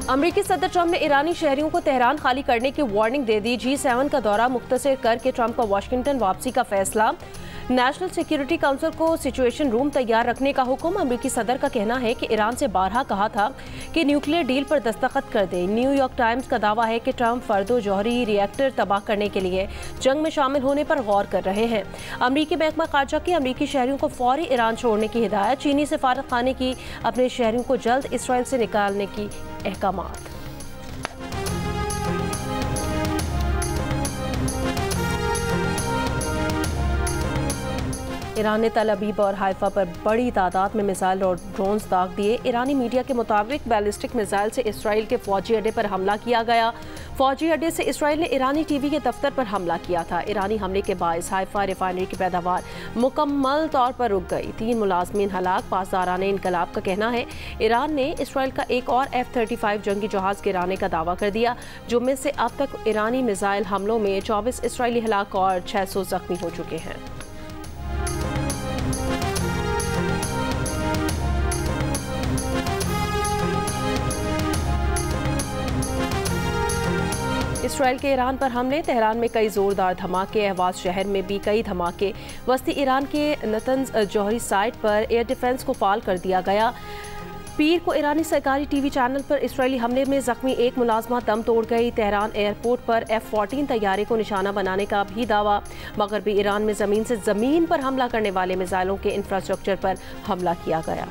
अमरीकी सदर ट्रंप ने ईरानी शहरियों को तेहरान खाली करने की वार्निंग दे दी। G7 का दौरा मुख्तसर करके ट्रंप का वाशिंगटन वापसी का फैसला। नेशनल सिक्योरिटी काउंसिल को सिचुएशन रूम तैयार रखने का हुक्म। अमरीकी सदर का कहना है कि ईरान से बारहा कहा था कि न्यूक्लियर डील पर दस्तखत कर दे। न्यूयॉर्क टाइम्स का दावा है कि ट्रंप फर्दो जौहरी रिएक्टर तबाह करने के लिए जंग में शामिल होने पर गौर कर रहे हैं। अमरीकी महकमा खारजा की अमरीकी शहरियों को फौरी ईरान छोड़ने की हिदायत। चीनी सफारत खाने की अपने शहरियों को जल्द इसराइल से निकालने की अहकामात। ईरान ने तल अबीब और हाइफा पर बड़ी तादाद में मिसाइल और ड्रोन्स दाग दिए। ईरानी मीडिया के मुताबिक बैलिस्टिक मिसाइल से इसराइल के फौजी अड्डे पर हमला किया गया। फौजी अड्डे से इसराइल ने ईरानी टीवी के दफ्तर पर हमला किया था। ईरानी हमले के बायस हाइफा रिफाइनरी की पैदावार मुकम्मल तौर पर रुक गई। 3 मुलाजमीन हलाक। पासदारान इनकलाब का कहना है ईरान ने इसराइल का एक और F-35 जंगी जहाज गिराने का दावा कर दिया, जिनमें से अब तक ईरानी मिसाइल हमलों में 24 इसराइली हलाक और 600 जख्मी हो चुके हैं। इसराइल के ईरान पर हमले। तेहरान में कई जोरदार धमाके। अहवाज शहर में भी कई धमाके। वस्ती ईरान के नतंज जौहरी साइट पर एयर डिफेंस को फाल कर दिया गया। पीर को ईरानी सरकारी टीवी चैनल पर इसराइली हमले में जख्मी एक मुलाजमा दम तोड़ गई। तेहरान एयरपोर्ट पर F-14 तैयारे को निशाना बनाने का भी दावा। मगरबी ईरान में जमीन से जमीन पर हमला करने वाले मिसाइलों के इंफ्रास्ट्रक्चर पर हमला किया गया।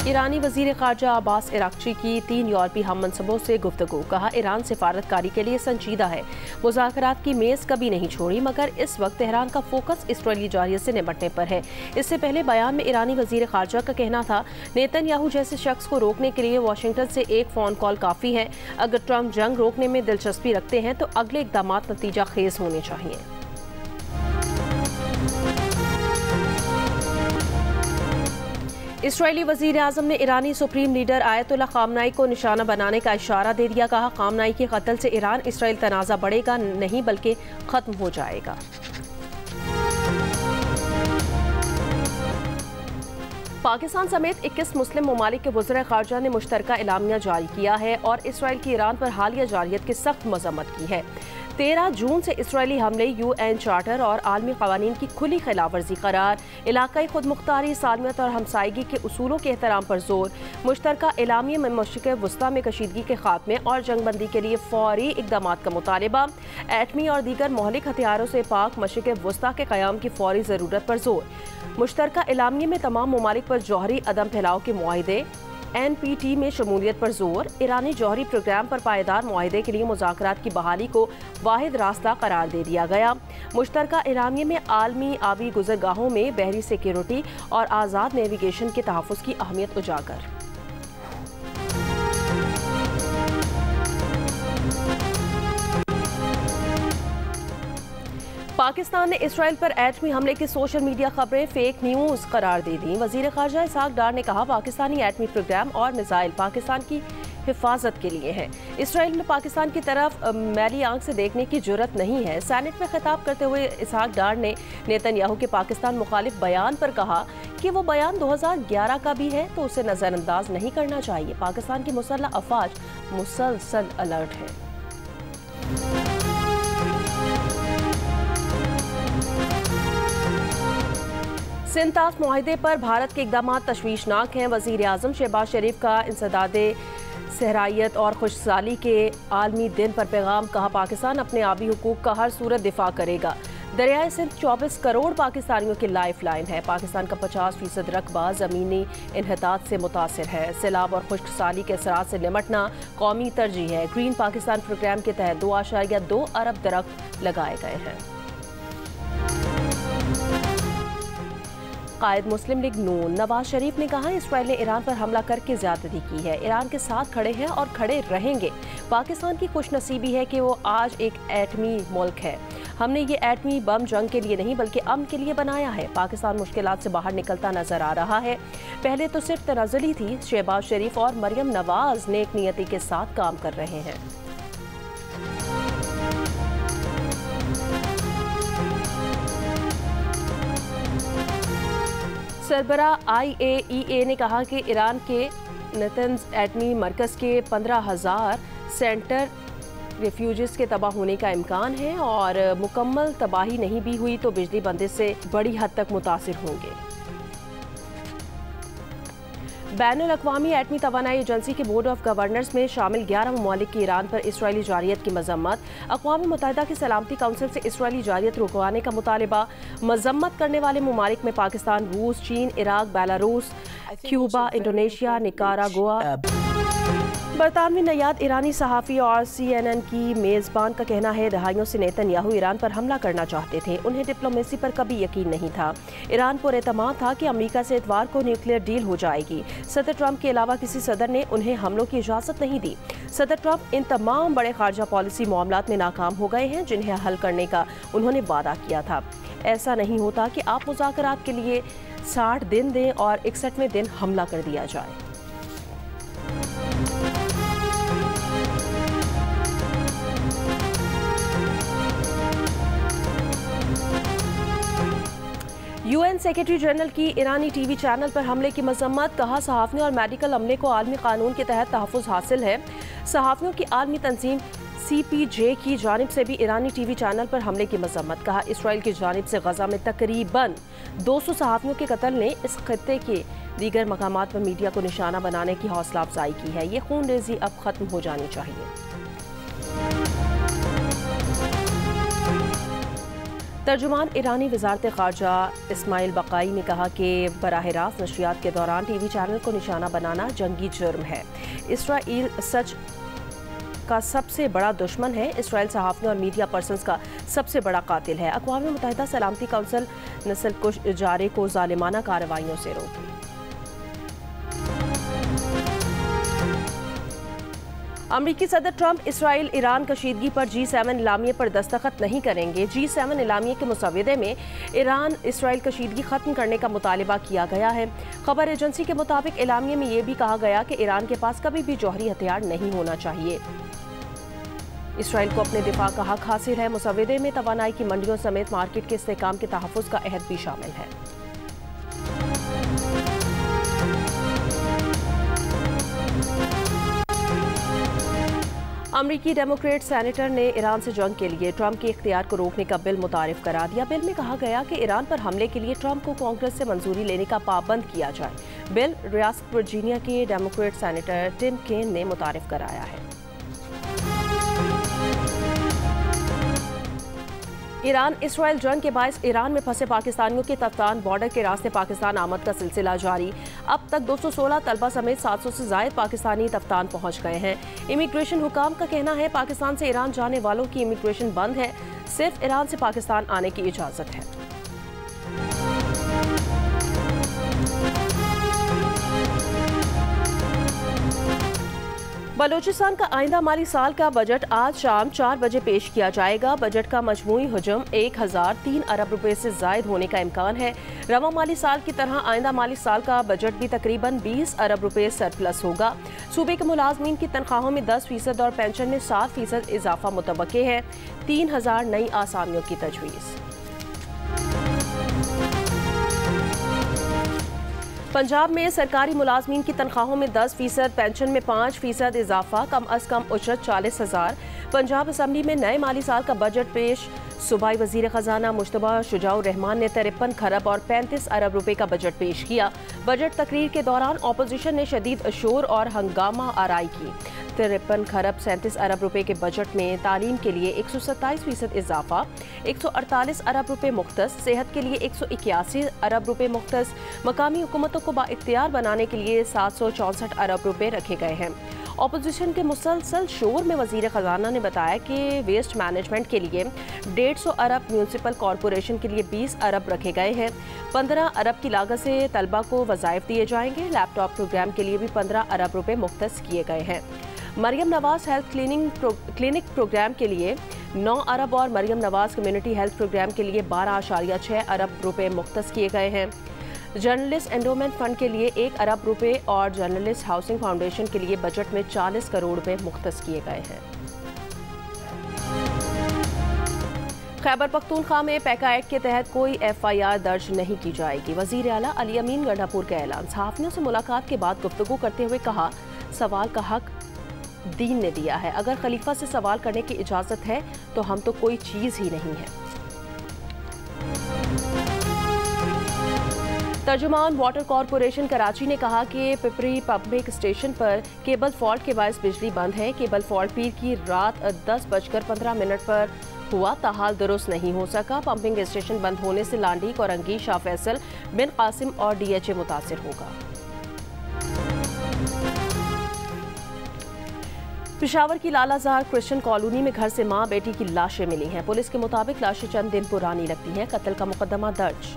ईरानी वजीर खारजा अब्बास इराक्ची की 3 यूरोपी हम मनसबों से गुफ्तगू। कहा ईरान सिफारतकारी के लिए संजीदा है। मुज़ाकरात की मेज़ कभी नहीं छोड़ी, मगर इस वक्त तेहरान का फोकस इसराइली जारियत से निपटने पर है। इससे पहले बयान में ईरानी वजीर खारजा का कहना था नेतन्याहू जैसे शख्स को रोकने के लिए वाशिंगटन से एक फ़ोन कॉल काफ़ी है। अगर ट्रंप जंग रोकने में दिलचस्पी रखते हैं तो अगले इक़दाम नतीजा खेज होने चाहिए। इसराइली वज़ीर आज़म ने ईरानी सुप्रीम लीडर आयतुल्लाह ख़ामनाई को निशाना बनाने का इशारा दे दिया। कहा ख़ामनाई के कत्ल से ईरान इसराइल तनाज़ा बढ़ेगा नहीं बल्कि ख़त्म हो जाएगा। पाकिस्तान समेत 21 मुस्लिम ममालिक के वज़ीर ख़ारजा ने मुश्तरका एलामिया जारी किया है और इसराइल की ईरान पर हालिया जारियत की सख्त मज़म्मत की है। 13 जून से इसराइली हमले UN चार्टर और आलमी क़वानीन की खुली खिलाफवर्जी करार। इलाकाई खुदमुख्तारी, सालमियत और हमसायगी के उसूलों के एहतराम पर जोर। मुश्तरका एलामिया में मशरिक़ वुस्ता में कशीदगी के खात्मे और जंगबंदी के लिए फौरी इक़दाम का मुतालबा। एटमी और दीगर मोहलिक हथियारों से पाक मशरिक़ वुस्ता के क़याम की फौरी ज़रूरत पर जोर। मुश्तरका एलामिया में तमाम ममालिक पर जौहरी अदम फैलाव के मुआहिदे। NPT में शमूलियत पर जोर। ईरानी जौहरी प्रोग्राम पर पायदार मुआहिदे के लिए मुज़ाकरात की बहाली को वाहिद रास्ता करार दे दिया गया। मुश्तरका एलामिया में आलमी आबी गुज़रगाहों में बहरी सिक्योरिटी और आज़ाद नेविगेशन के तहफ़्फ़ुज़ की अहमियत उजागर। पाकिस्तान ने इसराइल पर एटमी हमले की सोशल मीडिया खबरें फेक न्यूज़ करार दे दी। वज़ीर ख़ारजा इसहाक़ डार ने कहा पाकिस्तानी एटमी प्रोग्राम और मिसाइल पाकिस्तान की हिफाजत के लिए है। इसराइल में पाकिस्तान की तरफ मैली आंख से देखने की जुर्रत नहीं है। सेनेट में खिताब करते हुए इसहाक़ डार ने नेतन्याहू के पाकिस्तान मुखालिफ बयान पर कहा कि वो बयान 2011 का भी है तो उसे नज़रअंदाज नहीं करना चाहिए। पाकिस्तान की मुसल्लह अफ़वाज मुसलसल अलर्ट है। सिंध-ताश मुआहिदे पर भारत के इक़दाम तशवीशनाक हैं। वज़ीर आज़म शहबाज शरीफ का इंसदादे सहराइयत और खुशहाली के आलमी दिन पर पैगाम। कहा पाकिस्तान अपने आबी हुकूक का हर सूरत दिफा करेगा। दरियाए सिंध 24 करोड़ पाकिस्तानियों की लाइफ लाइन है। पाकिस्तान का 50% रकबा ज़मीनी इन्हतात से मुतासिर है। सैलाब और खुश्कसाली के असरात से निमटना कौमी तरजीह है। ग्रीन पाकिस्तान प्रोग्राम के तहत 2.2 अरब दरख्त लगाए गए हैं। कायद मुस्लिम लीग नून नवाज शरीफ ने कहा इसराइल ने ईरान पर हमला करके ज्यादती की है। ईरान के साथ खड़े हैं और खड़े रहेंगे। पाकिस्तान की खुशनसीबी है कि वो आज एक एटमी मुल्क है। हमने ये एटमी बम जंग के लिए नहीं बल्कि अमन के लिए बनाया है। पाकिस्तान मुश्किलात से बाहर निकलता नजर आ रहा है। पहले तो सिर्फ तनाज़ुली थी। शहबाज शरीफ और मरियम नवाज नेक नियति के साथ काम कर रहे हैं। सरबरा IAEA ने कहा कि ईरान के नतंज एटमी मरकज़ के 15,000 सेंटर रिफ्यूजीज के तबाह होने का इम्कान है और मुकम्मल तबाही नहीं भी हुई तो बिजली बंदिश से बड़ी हद तक मुतासिर होंगे। बैनुल-अक़वामी एटमी तवानाई एजेंसी के बोर्ड ऑफ गवर्नर्स में शामिल 11 ममालिक की ईरान पर इसराइली जारियत की मजम्मत। अक़वाम मुत्तहिदा की सलामती काउंसिल से इसराइली जारियत रुकवाने का मुतालिबा। मजम्मत करने वाले ममालिक में पाकिस्तान, रूस, चीन, Iraq, Belarus, Cuba, Indonesia, Nicaragua. बरतानवी नयाद ईरानी सहाफ़ी और CNN की मेज़बान का कहना है दहाइयों से नेतन्याहू ईरान पर हमला करना चाहते थे। उन्हें डिप्लोमेसी पर कभी यकीन नहीं था। ईरान पर एतमाद था कि अमेरिका से इतवार को न्यूक्लियर डील हो जाएगी। सदर ट्रंप के अलावा किसी सदर ने उन्हें हमलों की इजाज़त नहीं दी। सदर ट्रंप इन तमाम बड़े खारजा पॉलिसी मामलात में नाकाम हो गए हैं जिन्हें हल करने का उन्होंने वादा किया था। ऐसा नहीं होता कि आप मुज़ाकरात के लिए 60 दिन दें और 61वें दिन हमला कर दिया जाए। UN सेक्रेटरी जनरल की ईरानी TV चैनल पर हमले की मजम्मत। कहा सहाफ़ियों और मेडिकल अमले को आलमी कानून के तहत तहफ़्फ़ुज़ हासिल है। सहाफ़ियों की आलमी तंजीम CPJ की जानिब से भी ईरानी TV चैनल पर हमले की मजम्मत। कहा इसराइल की जानिब से गजा में तकरीबन 200 सहाफ़ियों के कत्ल ने इस खत्ते के दीगर मकामात पर मीडिया को निशाना बनाने की हौसला अफजाई की है। ये खून रेजी अब खत्म हो जानी चाहिए। तर्जुमान ईरानी वज़ारत ख़ारजा इस्माइल बक़ाई ने कहा कि बराह रास्त नशियात के दौरान TV चैनल को निशाना बनाना जंगी जुर्म है। इसराइल सच का सबसे बड़ा दुश्मन है। इसराइल सहाफ़ियों और मीडिया पर्सनस का सबसे बड़ा कातिल है। अक़वाम मुत्तहिदा सलामती काउंसिल नस्लकुश इजारे को ज़ालिमाना कार्रवाइयों से रोके। अमरीकी सदर ट्रंप इसराइल ईरान कशीदगी पर G7 इलामिये पर दस्तखत नहीं करेंगे। G7 इलामिये के मुसव्वदे में ईरान इसराइल कशीदगी खत्म करने का मुतालिबा किया गया है। खबर एजेंसी के मुताबिक इलामिये में यह भी कहा गया कि ईरान के पास कभी भी जौहरी हथियार नहीं होना चाहिए। इसराइल को अपने दिफा का हक हासिल है। मुसव्वदे में तवानाई की मंडियों समेत मार्केट के इस्तेहकाम के तहफ़्फ़ुज़ का अहद भी शामिल है। अमरीकी डेमोक्रेट सेनेटर ने ईरान से जंग के लिए ट्रंप के इख्तियार को रोकने का बिल मुतारिफ करा दिया। बिल में कहा गया कि ईरान पर हमले के लिए ट्रंप को कांग्रेस से मंजूरी लेने का पाबंद किया जाए। बिल रियासत वर्जीनिया के डेमोक्रेट सेनेटर टिम केन ने मुतारिफ कराया है। ईरान इसराइल जंग के बायस ईरान में फंसे पाकिस्तानियों के तफ्तान बॉर्डर के रास्ते पाकिस्तान आमद का सिलसिला जारी। अब तक 216 तलबा समेत 700 से ज़ायद पाकिस्तानी तफ्तान पहुंच गए हैं। इमिग्रेशन हुकाम का कहना है पाकिस्तान से ईरान जाने वालों की इमिग्रेशन बंद है। सिर्फ ईरान से पाकिस्तान आने की इजाज़त है। बलूचिस्तान का आइंदा माली साल का बजट आज शाम 4 बजे पेश किया जाएगा। बजट का मजमूई हजम 1003 अरब रुपए से जायद होने का इम्कान है। रवा माली साल की तरह आइंदा माली साल का बजट भी तकरीबन 20 अरब रुपए सरप्लस होगा। सूबे के मुलाजमीन की तनख्वाहों में 10% और पेंशन में 7% इजाफा मुतवक्के है। 3000 नई आसामियों की तजवीज़। पंजाब में सरकारी मुलाजमीन की तनख्वाहों में 10%, पेंशन में 5% इजाफा, कम अज कम उजरत 40,000। पंजाब असम्बली में नए माली साल का बजट पेश। सूबाई वजीर खजाना मुश्तबा शुजाउर रहमान ने 53 खरब और 35 अरब रुपए का बजट पेश किया। बजट तकरीर के दौरान अपोजिशन ने शदीद शोर और हंगामा आराई की। 53 खरब 37 अरब रुपए के बजट में तालीम के लिए 127% इजाफा, 148 अरब रुपए मुख्तस, सेहत के लिए 181 अरब रुपए मुख्तस, मकामी हुकूमतों को बाइख्तियार बनाने के लिए 764 अरब रुपए रखे गए हैं। अपोजिशन के मुसलसल शोर में वजीर खजाना ने बताया कि वेस्ट मैनेजमेंट के लिए 150 अरब, म्यूनसिपल कॉरपोरेशन के लिए 20 अरब रखे गए हैं। 15 अरब की लागत से तलबा को वज़ाइफ दिए जाएंगे। लैपटॉप प्रोग्राम के लिए भी 15 अरब रुपए मुख्तस किए गए हैं। Maryam Nawaz health clinic program के लिए 9 अरब और Maryam Nawaz community health program के लिए 12.6 अरब रुपए मुख्तस किए गए हैं। जर्नलिस्ट एंडोमेंट फंड के लिए 1 अरब रुपए और जर्नलिस्ट हाउसिंग फाउंडेशन के लिए बजट में 40 करोड़ रुपए मुख्तस किए गए हैं। खैबर पख्तूनख्वा में पैका एक्ट के तहत कोई FIR दर्ज नहीं की जाएगी। वजीर आला अली अमीन गंडापुर का ऐलान। सहाफियों से मुलाकात के बाद गुफ्तगू करते हुए कहा, सवाल का हक दीन ने दिया है। अगर खलीफा से सवाल करने की इजाज़त है तो हम तो कोई चीज़ ही नहीं है। तर्जुमान वाटर कॉरपोरेशन कराची ने कहा कि पिपरी पंपिंग स्टेशन पर केबल फॉल्ट के बायस बिजली बंद है। केबल फॉल्ट पीर की रात 10:15 पर हुआ, ताहाल दुरुस्त नहीं हो सका। पंपिंग स्टेशन बंद होने से लांडीक और अंगी शाह फैसल बिन कासिम और DHA मुतासिर होगा। पेशावर की लालाजार क्रिश्चियन कॉलोनी में घर से मां बेटी की लाशें मिली हैं। पुलिस के मुताबिक लाशें चंद दिन पुरानी लगती हैं। कत्ल का मुकदमा दर्ज।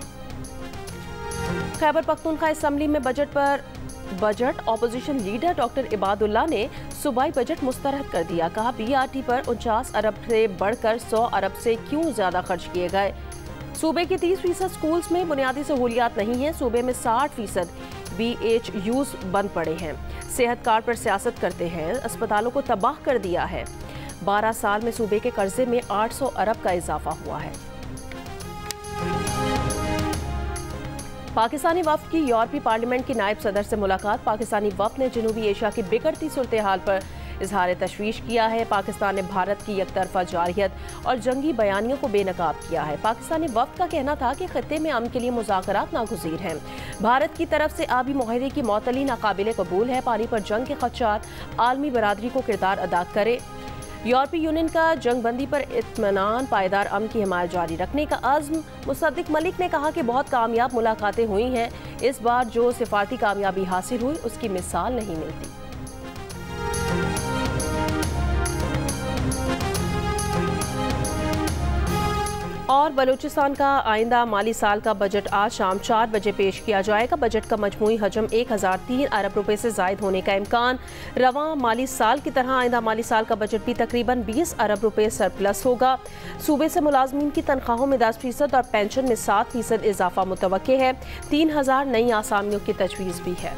खैबर पख्तूनख्वा असेंबली में budget opposition leader doctor Ibadullah ने सूबाई बजट मुस्तरद कर दिया। कहा, BRT पर 49 अरब से बढ़कर 100 अरब से क्यों ज्यादा खर्च किए गए। सूबे के 30% स्कूल्स में बुनियादी सहूलियात नहीं है। सूबे में 60% BHUs बंद पड़े हैं। सेहत कार्ड पर सियासत करते हैं। अस्पतालों को तबाह कर दिया है। 12 साल में सूबे के कर्जे में 800 अरब का इजाफा हुआ है। पाकिस्तानी वफ्द की यूरोपीय पार्लियामेंट के नायब सदर से मुलाकात। पाकिस्तानी वफ्द ने जनूबी एशिया की बिगड़ती सूरत हाल पर इजहार तशवीश किया है। पाकिस्तान ने भारत की एकतरफा जारहियत और जंगी बयानियों को बेनकाब किया है। पाकिस्तानी वफ्द का कहना था कि खत्ते में अमन के लिए मुज़ाकरात नागुज़ीर हैं। भारत की तरफ से आबी मुआहदे की मअतली नाकाबिले कबूल है। पानी पर जंग के खदशात आलमी बरादरी को किरदार अदा करे। यूरोपीय यूनियन का जंगबंदी पर इत्मीनान पायदार अमन की हिमायत जारी रखने का अज़्म। मुसद्दिक मलिक ने कहा कि बहुत कामयाब मुलाकातें हुई हैं। इस बार जो सिफारती कामयाबी हासिल हुई उसकी मिसाल नहीं मिलती। और बलूचिस्तान का आइंदा माली साल का बजट आज शाम 4 बजे पेश किया जाएगा। बजट का मजमूई हजम 1003 अरब रुपए से जायद होने का इम्कान। रवां माली साल की तरह आइंदा माली साल का बजट भी तकरीबन 20 अरब रुपए सरप्लस होगा। सूबे से मुलाजमीन की तनख्वाहों में 10% और पेंशन में 7% इजाफा मुतवक्के है। 3000 नई आसामियों की तजवीज़ भी है।